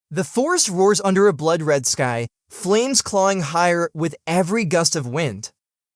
The forest roars under a blood-red sky, flames clawing higher with every gust of wind.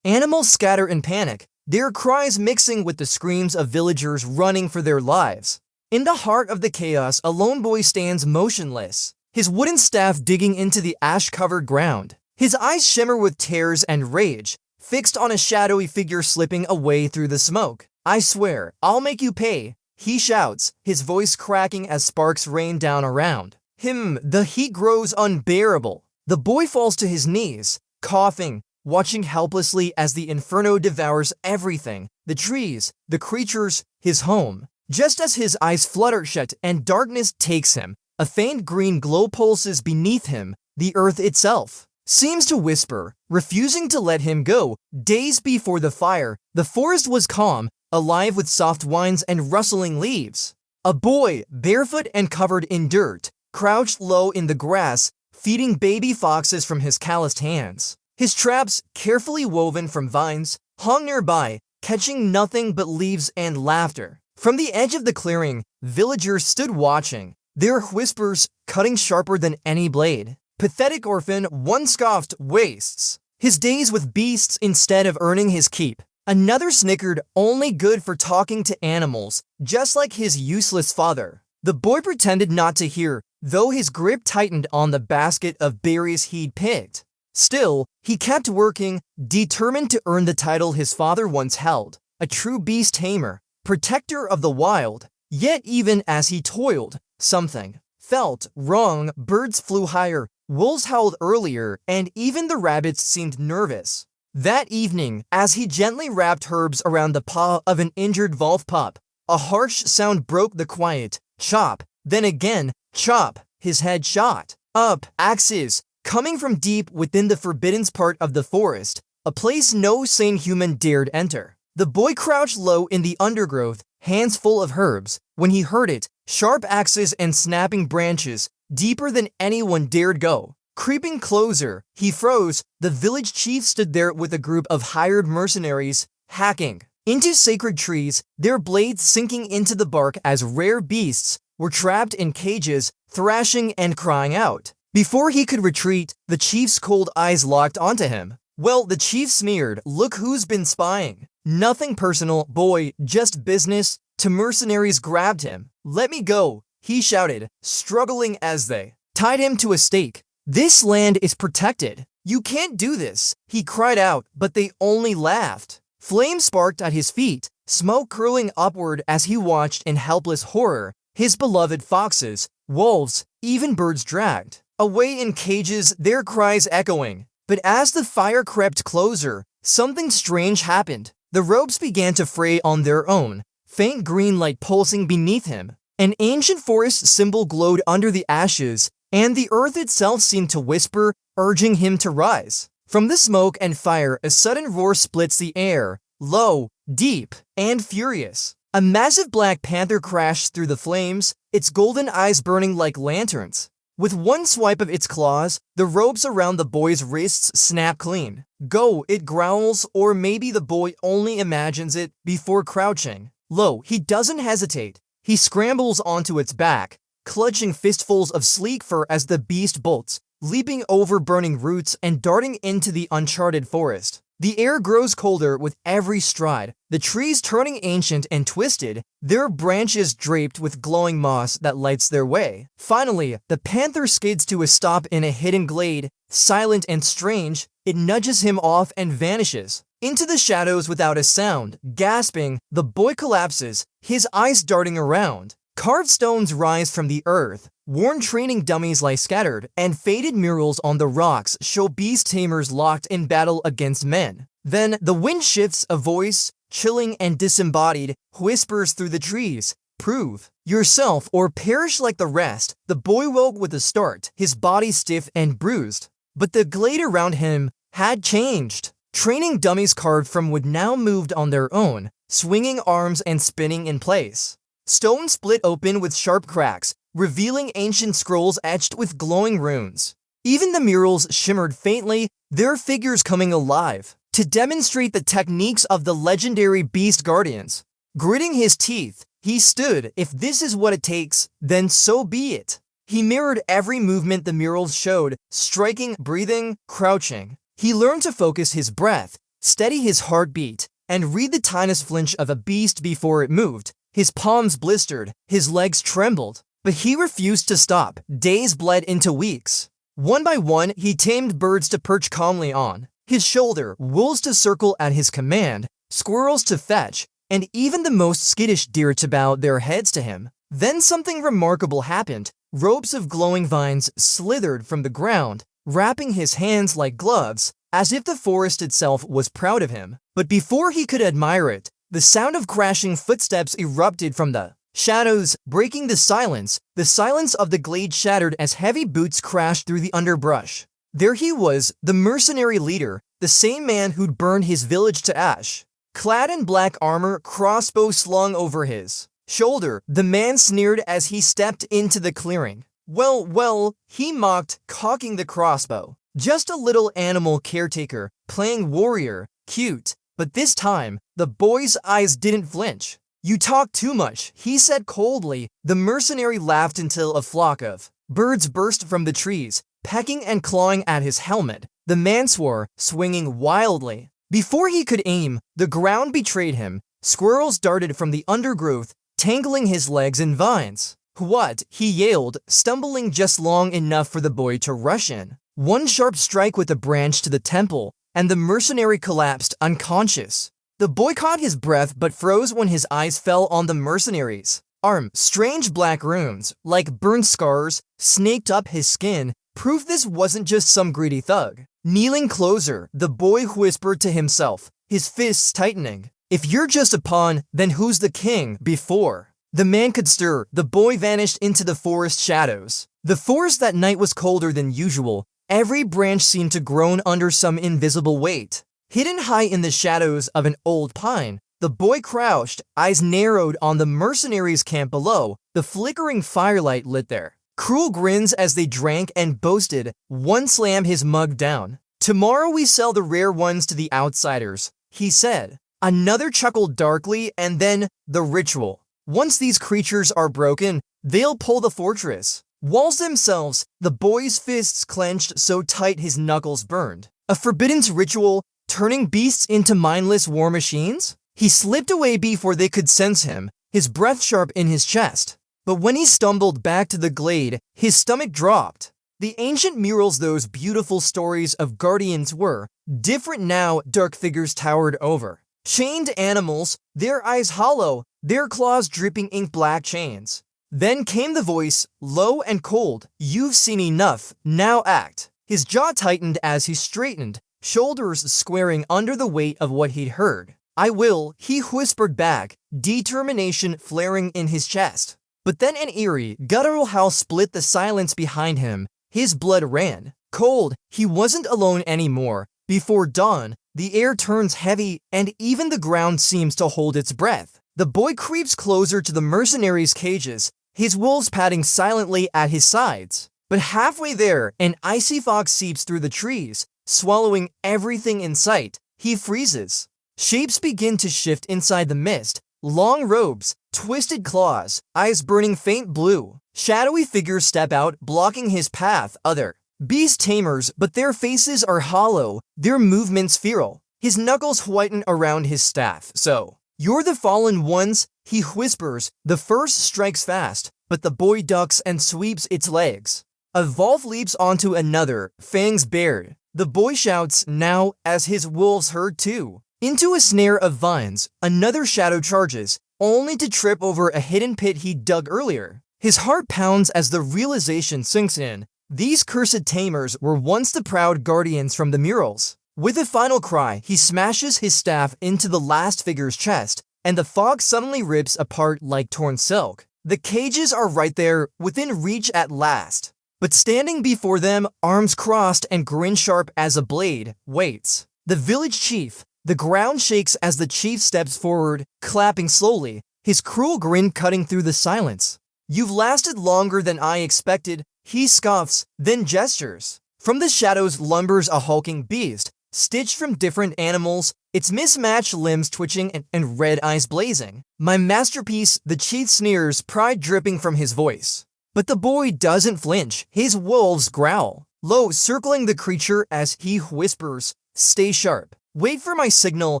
Animals scatter in panic, their cries mixing with the screams of villagers running for their lives. In the heart of the chaos, a lone boy stands motionless, his wooden staff digging into the ash-covered ground. His eyes shimmer with tears and rage, fixed on a shadowy figure slipping away through the smoke. "I swear, I'll make you pay," he shouts, his voice cracking as sparks rain down around him. The heat grows unbearable. The boy falls to his knees, coughing, watching helplessly as the inferno devours everything, the trees, the creatures, his home. Just as his eyes flutter shut and darkness takes him, a faint green glow pulses beneath him. The earth itself seems to whisper, refusing to let him go. Days before the fire, the forest was calm, alive with soft winds and rustling leaves. A boy, barefoot and covered in dirt, crouched low in the grass, feeding baby foxes from his calloused hands. His traps, carefully woven from vines, hung nearby, catching nothing but leaves and laughter. From the edge of the clearing, villagers stood watching, their whispers cutting sharper than any blade. "Pathetic orphan," one scoffed, "wastes his days with beasts instead of earning his keep." Another snickered, "Only good for talking to animals, just like his useless father." The boy pretended not to hear, though his grip tightened on the basket of berries he'd picked. Still, he kept working, determined to earn the title his father once held, a true beast tamer, protector of the wild. Yet even as he toiled, something felt wrong. Birds flew higher, wolves howled earlier, and even the rabbits seemed nervous. That evening, as he gently wrapped herbs around the paw of an injured wolf pup, a harsh sound broke the quiet. Chop, then again, chop. His head shot up, axes coming from deep within the forbidden part of the forest, a place no sane human dared enter. The boy crouched low in the undergrowth, hands full of herbs. When he heard it, sharp axes and snapping branches, deeper than anyone dared go. Creeping closer, he froze. The village chief stood there with a group of hired mercenaries, hacking into sacred trees, their blades sinking into the bark as rare beasts were trapped in cages, thrashing and crying out. Before he could retreat, the chief's cold eyes locked onto him. Well, the chief sneered, "Look who's been spying. Nothing personal, boy, just business." Two mercenaries grabbed him. "Let me go," he shouted, struggling as they tied him to a stake. "This land is protected. You can't do this," he cried out, but they only laughed. Flames sparked at his feet, smoke curling upward as he watched in helpless horror. His beloved foxes, wolves, even birds dragged away in cages, their cries echoing. But as the fire crept closer, something strange happened. The ropes began to fray on their own, faint green light pulsing beneath him. An ancient forest symbol glowed under the ashes, and the earth itself seemed to whisper, urging him to rise. From the smoke and fire, a sudden roar splits the air, low, deep, and furious. A massive black panther crashed through the flames, its golden eyes burning like lanterns. With one swipe of its claws, the ropes around the boy's wrists snap clean. "Go," it growls, or maybe the boy only imagines it. Before crouching low, he doesn't hesitate. He scrambles onto its back, clutching fistfuls of sleek fur as the beast bolts, leaping over burning roots and darting into the uncharted forest. The air grows colder with every stride, the trees turning ancient and twisted, their branches draped with glowing moss that lights their way. Finally, the panther skids to a stop in a hidden glade, silent and strange. It nudges him off and vanishes into the shadows without a sound. Gasping, the boy collapses, his eyes darting around. Carved stones rise from the earth, worn training dummies lie scattered, and faded murals on the rocks show beast tamers locked in battle against men. Then the wind shifts, a voice, chilling and disembodied, whispers through the trees, "Prove yourself or perish like the rest." The boy woke with a start, his body stiff and bruised. But the glade around him had changed. Training dummies carved from wood now moved on their own, swinging arms and spinning in place. Stone split open with sharp cracks, revealing ancient scrolls etched with glowing runes. Even the murals shimmered faintly, their figures coming alive to demonstrate the techniques of the legendary beast guardians. Gritting his teeth, he stood. If this is what it takes, then so be it. He mirrored every movement the murals showed, striking, breathing, crouching. He learned to focus his breath, steady his heartbeat, and read the tiniest flinch of a beast before it moved. His palms blistered, his legs trembled. But he refused to stop. Days bled into weeks. One by one, he tamed birds to perch calmly on his shoulder, wolves to circle at his command, squirrels to fetch, and even the most skittish deer to bow their heads to him. Then something remarkable happened. Ropes of glowing vines slithered from the ground, wrapping his hands like gloves, as if the forest itself was proud of him. But before he could admire it, the sound of crashing footsteps erupted from the shadows, breaking the silence. The silence of the glade shattered as heavy boots crashed through the underbrush. There he was, the mercenary leader, the same man who'd burned his village to ash. Clad in black armor, crossbow slung over his shoulder, the man sneered as he stepped into the clearing. Well, he mocked, cocking the crossbow. Just a little animal caretaker, playing warrior, cute. But this time, the boy's eyes didn't flinch. "You talk too much," he said coldly. The mercenary laughed until a flock of birds burst from the trees, pecking and clawing at his helmet. The man swore, swinging wildly. Before he could aim, the ground betrayed him. Squirrels darted from the undergrowth, tangling his legs in vines. "What?" he yelled, stumbling just long enough for the boy to rush in. One sharp strike with a branch to the temple, and the mercenary collapsed unconscious. The boy caught his breath but froze when his eyes fell on the mercenary's arm. Strange black runes, like burn scars, snaked up his skin, proof this wasn't just some greedy thug. Kneeling closer, the boy whispered to himself, his fists tightening. "If you're just a pawn, then who's the king?" Before the man could stir, the boy vanished into the forest shadows. The forest that night was colder than usual. Every branch seemed to groan under some invisible weight. Hidden high in the shadows of an old pine, the boy crouched, eyes narrowed on the mercenaries' camp below. The flickering firelight lit their cruel grins as they drank and boasted. One slammed his mug down. "Tomorrow we sell the rare ones to the outsiders," he said. Another chuckled darkly, and then the ritual. "Once these creatures are broken, they'll pull the fortress walls themselves." The boy's fists clenched so tight his knuckles burned. A forbidden ritual, turning beasts into mindless war machines? He slipped away before they could sense him, his breath sharp in his chest. But when he stumbled back to the glade, his stomach dropped. The ancient murals, those beautiful stories of guardians, were different now. Dark figures towered over chained animals, their eyes hollow, their claws dripping ink-black chains. Then came the voice, low and cold. "You've seen enough, now act." His jaw tightened as he straightened, shoulders squaring under the weight of what he'd heard. "I will," he whispered back, determination flaring in his chest. But then an eerie, guttural howl split the silence behind him. His blood ran cold. He wasn't alone anymore. Before dawn, the air turns heavy, and even the ground seems to hold its breath. The boy creeps closer to the mercenaries' cages, his wolves padding silently at his sides. But halfway there, an icy fog seeps through the trees, swallowing everything in sight. He freezes. Shapes begin to shift inside the mist. Long robes, twisted claws, eyes burning faint blue. Shadowy figures step out, blocking his path. Other beast tamers, but their faces are hollow, their movements feral. His knuckles whiten around his staff. "So, you're the fallen ones," he whispers. The first strikes fast, but the boy ducks and sweeps its legs. A wolf leaps onto another, fangs bared. The boy shouts now as his wolves herd too. Into a snare of vines, another shadow charges, only to trip over a hidden pit he dug earlier. His heart pounds as the realization sinks in. These cursed tamers were once the proud guardians from the murals. With a final cry, he smashes his staff into the last figure's chest, and the fog suddenly rips apart like torn silk. The cages are right there, within reach at last. But standing before them, arms crossed and grin sharp as a blade, waits the village chief. The ground shakes as the chief steps forward, clapping slowly, his cruel grin cutting through the silence. "You've lasted longer than I expected," he scoffs, then gestures. From the shadows lumbers a hulking beast, stitched from different animals, its mismatched limbs twitching and red eyes blazing. "My masterpiece," the chief sneers, pride dripping from his voice. But the boy doesn't flinch. His wolves growl, low, circling the creature as he whispers, "Stay sharp. Wait for my signal."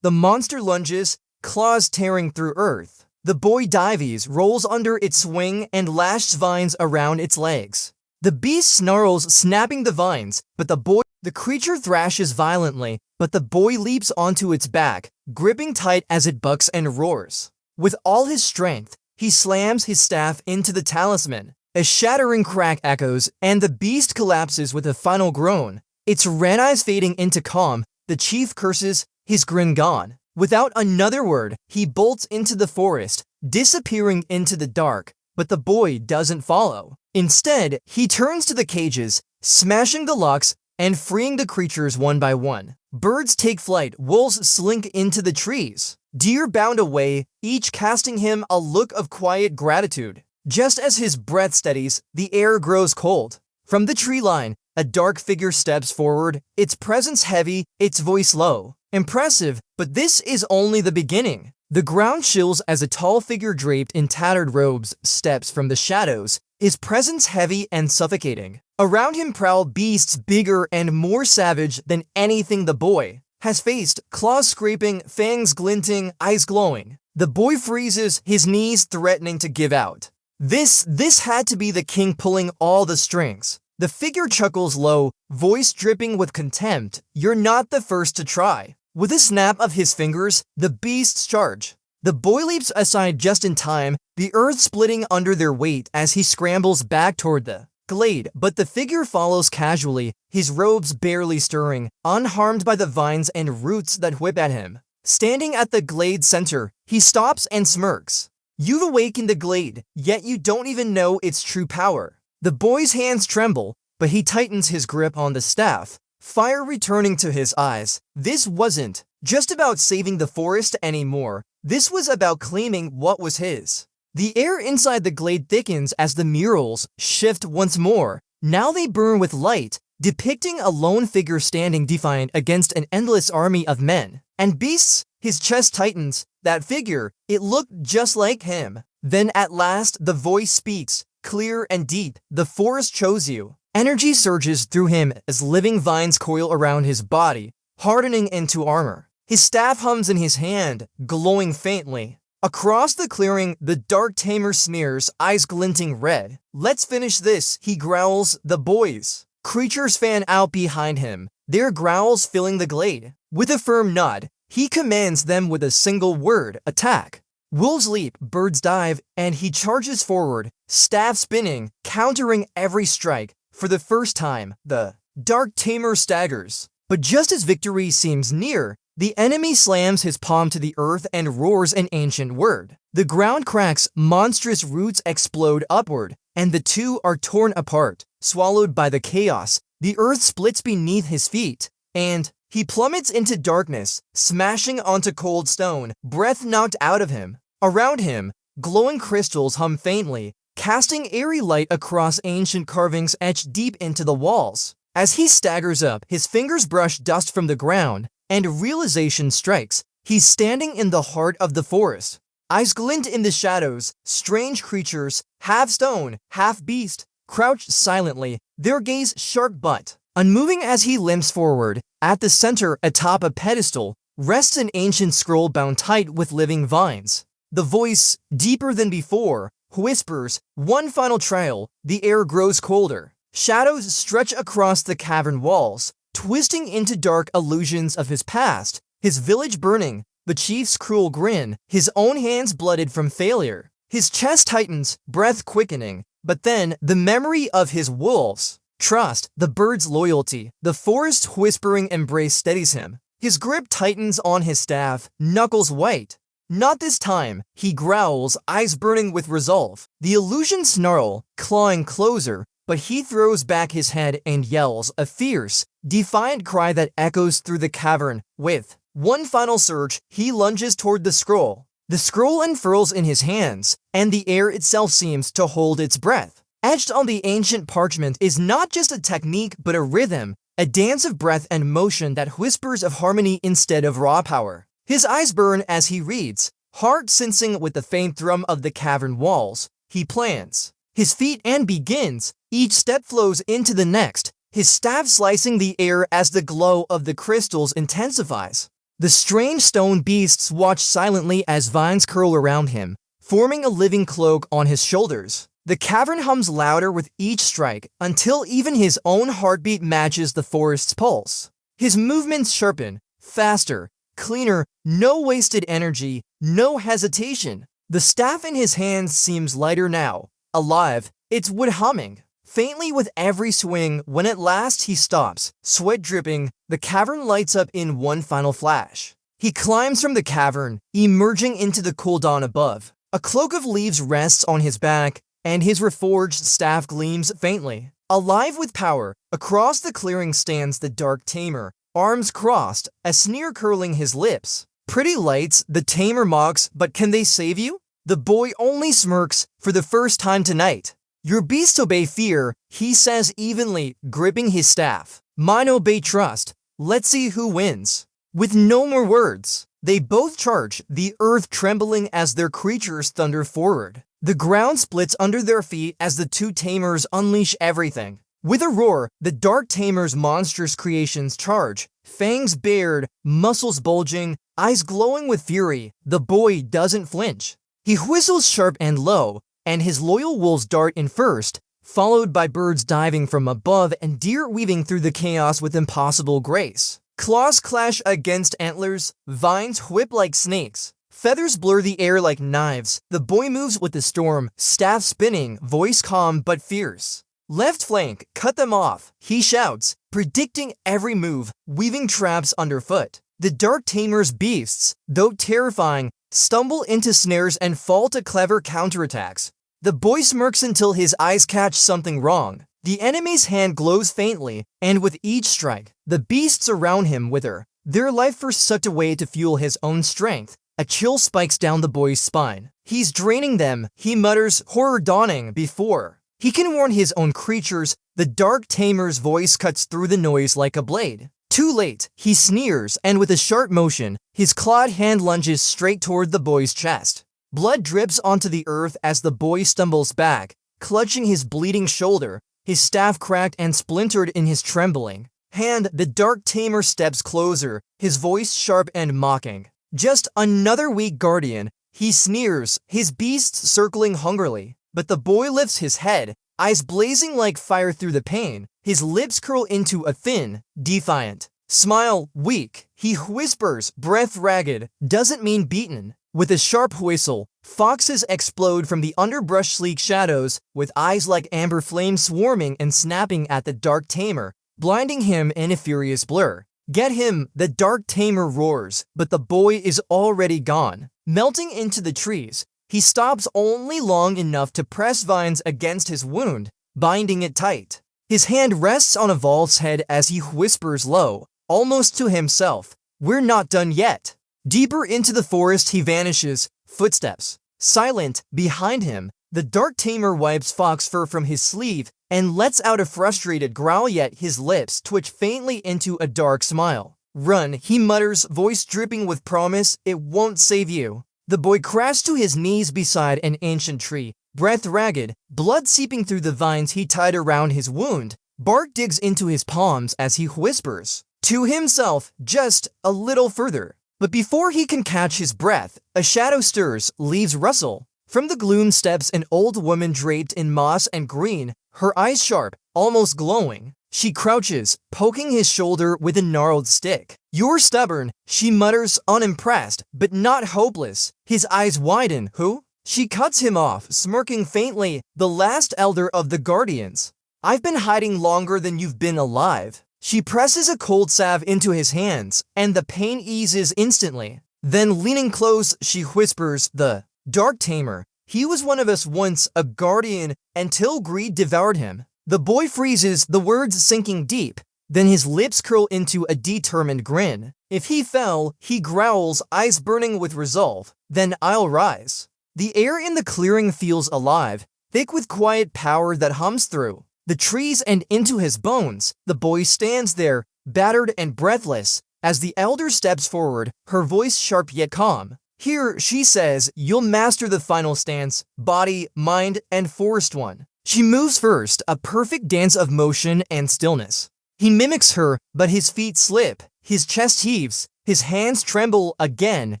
The monster lunges, claws tearing through earth. The boy dives, rolls under its swing, and lashes vines around its legs. The beast snarls, snapping the vines, but the creature thrashes violently, but the boy leaps onto its back, gripping tight as it bucks and roars. With all his strength, he slams his staff into the talisman. A shattering crack echoes, and the beast collapses with a final groan. Its red eyes fading into calm, the chief curses, his grin gone. Without another word, he bolts into the forest, disappearing into the dark, but the boy doesn't follow. Instead, he turns to the cages, smashing the locks and freeing the creatures one by one. Birds take flight, wolves slink into the trees. Deer bound away, each casting him a look of quiet gratitude. Just as his breath steadies, the air grows cold. From the tree line, a dark figure steps forward, its presence heavy, its voice low. Impressive, but this is only the beginning. The ground chills as a tall figure draped in tattered robes steps from the shadows, his presence heavy and suffocating. Around him prowl beasts bigger and more savage than anything the boy has faced, claws scraping, fangs glinting, eyes glowing. The boy freezes, his knees threatening to give out. This had to be the king pulling all the strings. The figure chuckles low, voice dripping with contempt. "You're not the first to try." With a snap of his fingers, the beasts charge. The boy leaps aside just in time, the earth splitting under their weight as he scrambles back toward the glade, but the figure follows casually, his robes barely stirring, unharmed by the vines and roots that whip at him. Standing at the glade's center, he stops and smirks. "You've awakened the glade, yet you don't even know its true power." The boy's hands tremble, but he tightens his grip on the staff, fire returning to his eyes. This wasn't just about saving the forest anymore. This was about claiming what was his. The air inside the glade thickens as the murals shift once more. Now they burn with light, depicting a lone figure standing defiant against an endless army of men and beasts. His chest tightens. That figure, it looked just like him. Then at last, the voice speaks, clear and deep. "The forest chose you." Energy surges through him as living vines coil around his body, hardening into armor. His staff hums in his hand, glowing faintly. Across the clearing, the dark Tamer sneers, eyes glinting red. "Let's finish this," he growls. The boys. Creatures fan out behind him, their growls filling the glade. With a firm nod, he commands them with a single word, "Attack." Wolves leap, birds dive, and he charges forward, staff spinning, countering every strike. For the first time, the dark Tamer staggers. But just as victory seems near, the enemy slams his palm to the earth and roars an ancient word. The ground cracks, monstrous roots explode upward, and the two are torn apart, swallowed by the chaos. The earth splits beneath his feet, and he plummets into darkness, smashing onto cold stone, breath knocked out of him. Around him, glowing crystals hum faintly, casting airy light across ancient carvings etched deep into the walls. As he staggers up, his fingers brush dust from the ground, and realization strikes. He's standing in the heart of the forest. Eyes glint in the shadows, strange creatures, half stone, half beast, crouch silently, their gaze sharp but unmoving as he limps forward. At the center, atop a pedestal, rests an ancient scroll bound tight with living vines. The voice, deeper than before, whispers, "One final trial." The air grows colder. Shadows stretch across the cavern walls, twisting into dark illusions of his past. His village burning, the chief's cruel grin, his own hands blooded from failure. His chest tightens, breath quickening, but then the memory of his wolves. Trust, the bird's loyalty, the forest's whispering embrace steadies him. His grip tightens on his staff, knuckles white. "Not this time," he growls, eyes burning with resolve. The illusions snarl, clawing closer, but he throws back his head and yells, a fierce, defiant cry that echoes through the cavern. With one final surge, he lunges toward the scroll. The scroll unfurls in his hands, and the air itself seems to hold its breath. Etched on the ancient parchment is not just a technique but a rhythm, a dance of breath and motion that whispers of harmony instead of raw power. His eyes burn as he reads, heart sensing with the faint thrum of the cavern walls. He plans. his feet and begins. Each step flows into the next, his staff slicing the air as the glow of the crystals intensifies. The strange stone beasts watch silently as vines curl around him, forming a living cloak on his shoulders. The cavern hums louder with each strike until even his own heartbeat matches the forest's pulse. His movements sharpen, faster, cleaner, no wasted energy, no hesitation. The staff in his hands seems lighter now, alive, its wood humming faintly with every swing. When at last he stops, sweat dripping, the cavern lights up in one final flash. He climbs from the cavern, emerging into the cool dawn above. A cloak of leaves rests on his back, and his reforged staff gleams faintly. Alive with power, across the clearing stands the dark Tamer, arms crossed, a sneer curling his lips. Pretty lights, the Tamer mocks, but can they save you? The boy only smirks. For the first time tonight. Your beasts obey fear, he says evenly, gripping his staff. Mine obey trust. Let's see who wins. With no more words, they both charge, the earth trembling as their creatures thunder forward. The ground splits under their feet as the two Tamers unleash everything. With a roar, the dark Tamer's monstrous creations charge, fangs bared, muscles bulging, eyes glowing with fury. The boy doesn't flinch. He whistles sharp and low, and his loyal wolves dart in first, followed by birds diving from above and deer weaving through the chaos with impossible grace. Claws clash against antlers, vines whip like snakes, feathers blur the air like knives. The boy moves with the storm, staff spinning, voice calm but fierce. Left flank, cut them off, he shouts, predicting every move, weaving traps underfoot. The dark Tamer's beasts, though terrifying, stumble into snares and fall to clever counterattacks. The boy smirks until his eyes catch something wrong. The enemy's hand glows faintly, and with each strike, the beasts around him wither, their life force sucked away to fuel his own strength. A chill spikes down the boy's spine. He's draining them, he mutters, horror dawning before he can warn his own creatures. The dark Tamer's voice cuts through the noise like a blade. Too late, he sneers, and with a sharp motion, his clawed hand lunges straight toward the boy's chest. Blood drips onto the earth as the boy stumbles back, clutching his bleeding shoulder, his staff cracked and splintered in his trembling hand. The dark Tamer steps closer, his voice sharp and mocking. Just another weak guardian, he sneers, his beasts circling hungrily. But the boy lifts his head, eyes blazing like fire through the pain. His lips curl into a thin, defiant smile. Weak, he whispers, breath ragged, doesn't mean beaten. With a sharp whistle, foxes explode from the underbrush sleek shadows, with eyes like amber flames swarming and snapping at the dark Tamer, blinding him in a furious blur. Get him, the dark Tamer roars, but the boy is already gone. Melting into the trees, he stops only long enough to press vines against his wound, binding it tight. His hand rests on Evolve's head as he whispers low, almost to himself, "We're not done yet." Deeper into the forest he vanishes, footsteps silent behind him. The dark Tamer wipes fox fur from his sleeve and lets out a frustrated growl, yet his lips twitch faintly into a dark smile. Run, he mutters, voice dripping with promise, it won't save you. The boy crashed to his knees beside an ancient tree, breath ragged, blood seeping through the vines he tied around his wound. Bark digs into his palms as he whispers to himself, just a little further. But before he can catch his breath, a shadow stirs, leaves rustle. From the gloom steps an old woman draped in moss and green, her eyes sharp, almost glowing. She crouches, poking his shoulder with a gnarled stick. "You're stubborn," she mutters, unimpressed, but not hopeless. His eyes widen. "Who?" She cuts him off, smirking faintly, "The last elder of the Guardians. I've been hiding longer than you've been alive." She presses a cold salve into his hands, and the pain eases instantly. Then, leaning close, she whispers, "The dark Tamer. He was one of us once, a guardian, until greed devoured him." The boy freezes, the words sinking deep. Then his lips curl into a determined grin. If he fell, he growls, eyes burning with resolve. "Then I'll rise." The air in the clearing feels alive, thick with quiet power that hums through the trees and into his bones. The boy stands there, battered and breathless, as the elder steps forward, her voice sharp yet calm. "Here," she says, "you'll master the final stance, body, mind, and forest one. She moves first, a perfect dance of motion and stillness. He mimics her, but his feet slip, his chest heaves, his hands tremble again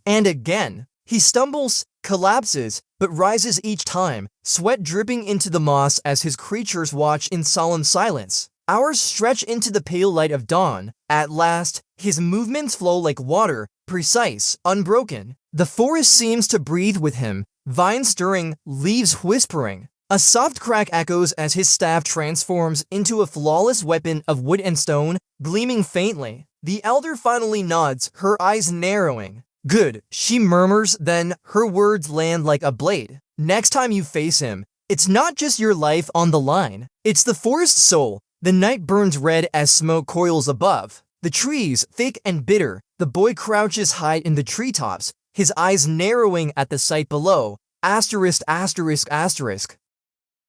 and again. He stumbles, collapses, but rises each time, sweat dripping into the moss as his creatures watch in solemn silence. Hours stretch into the pale light of dawn. At last, his movements flow like water, precise, unbroken. The forest seems to breathe with him, vines stirring, leaves whispering. A soft crack echoes as his staff transforms into a flawless weapon of wood and stone, gleaming faintly. The elder finally nods, her eyes narrowing. "Good," she murmurs, then her words land like a blade. "Next time you face him, it's not just your life on the line. It's the forest's soul." The night burns red as smoke coils above. The trees, thick and bitter. The boy crouches high in the treetops, his eyes narrowing at the sight below. Asterisk, asterisk, asterisk.